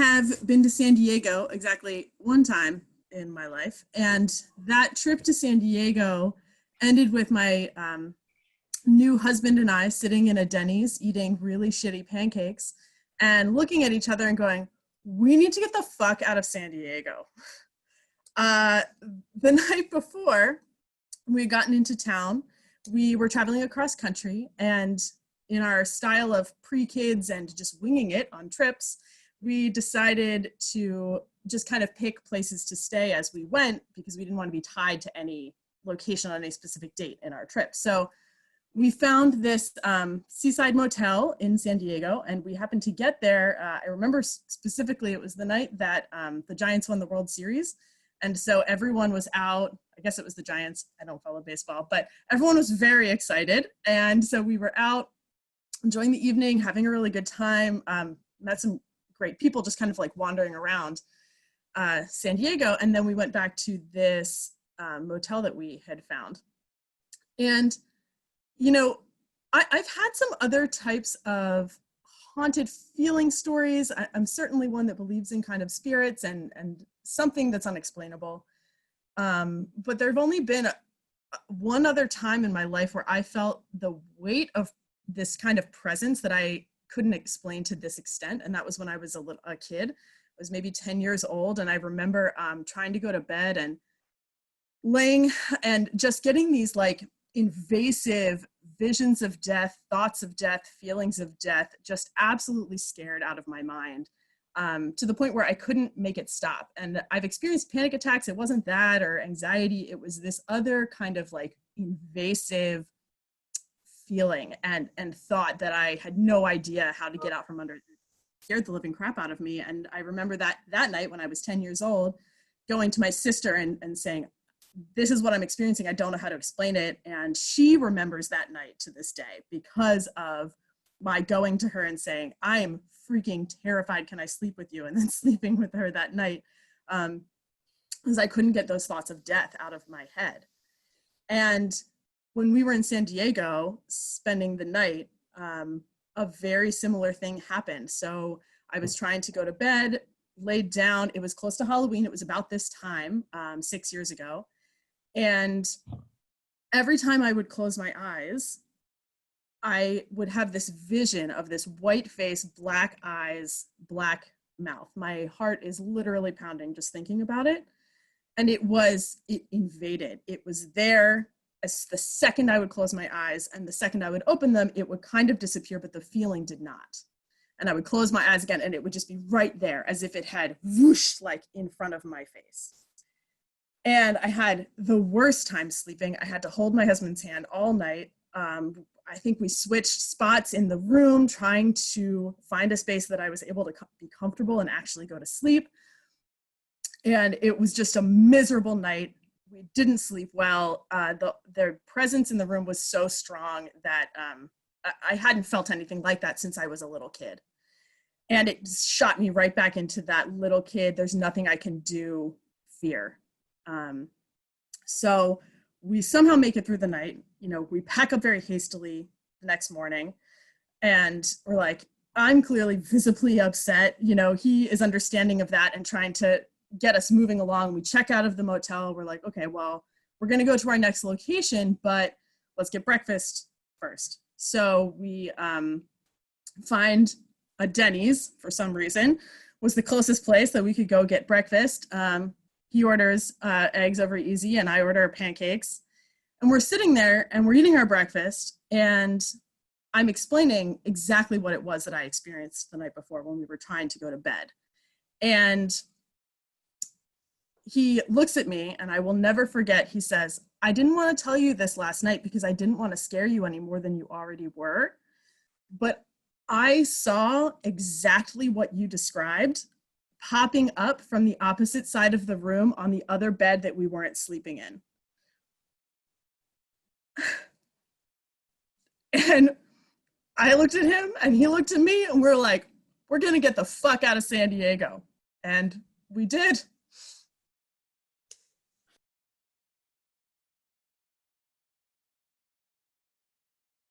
have been to San Diego exactly one time in my life, and that trip to San Diego ended with my new husband and I sitting in a Denny's eating really shitty pancakes and looking at each other and going, we need to get the fuck out of San Diego. The night before we had gotten into town, we were traveling across country, and in our style of pre-kids and just winging it on trips, we decided to just kind of pick places to stay as we went because we didn't want to be tied to any location on a specific date in our trip. So we found this seaside motel in San Diego, and we happened to get there. I remember specifically it was the night that the Giants won the World Series. And so everyone was out. I guess it was the Giants. I don't follow baseball, but everyone was very excited. And so we were out enjoying the evening, having a really good time, met some great people just kind of like wandering around San Diego. And then we went back to this motel that we had found. And, you know, I've had some other types of haunted feeling stories. I'm certainly one that believes in kind of spirits and something that's unexplainable. But there have only been one other time in my life where I felt the weight of this kind of presence that I couldn't explain to this extent. And that was when I was a kid. I was maybe 10 years old. And I remember trying to go to bed and laying and just getting these like invasive visions of death, thoughts of death, feelings of death, just absolutely scared out of my mind. To the point where I couldn't make it stop. And I've experienced panic attacks. It wasn't that or anxiety. It was this other kind of like invasive feeling and thought that I had no idea how to get out from under. It scared the living crap out of me. And I remember that night when I was 10 years old, going to my sister and saying, this is what I'm experiencing. I don't know how to explain it. And she remembers that night to this day because of my going to her and saying, I am freaking terrified. Can I sleep with you? And then sleeping with her that night because I couldn't get those thoughts of death out of my head. And when we were in San Diego spending the night, a very similar thing happened. So I was trying to go to bed, laid down. It was close to Halloween. It was about this time, 6 years ago. And every time I would close my eyes, I would have this vision of this white face, black eyes, black mouth. My heart is literally pounding just thinking about it. And it invaded. It was there as the second I would close my eyes, and the second I would open them, it would kind of disappear, but the feeling did not. And I would close my eyes again, and it would just be right there as if it had whooshed like in front of my face. And I had the worst time sleeping. I had to hold my husband's hand all night. I think we switched spots in the room trying to find a space that I was able to be comfortable and actually go to sleep. And it was just a miserable night. We didn't sleep well. The presence in the room was so strong that I hadn't felt anything like that since I was a little kid. And it shot me right back into that little kid, there's nothing I can do, fear. So we somehow make it through the night. You know, we pack up very hastily the next morning, and we're like, I'm clearly visibly upset. You know, he is understanding of that and trying to get us moving along. We check out of the motel. We're like, okay, well, we're going to go to our next location, but let's get breakfast first. So we find a Denny's for some reason, was the closest place that we could go get breakfast. He orders eggs over easy, and I order pancakes. And we're sitting there and we're eating our breakfast, and I'm explaining exactly what it was that I experienced the night before when we were trying to go to bed. And he looks at me, and I will never forget, he says, I didn't want to tell you this last night because I didn't want to scare you any more than you already were. But I saw exactly what you described popping up from the opposite side of the room on the other bed that we weren't sleeping in. And I looked at him and he looked at me, and we're like, we're going to get the fuck out of San Diego. And we did.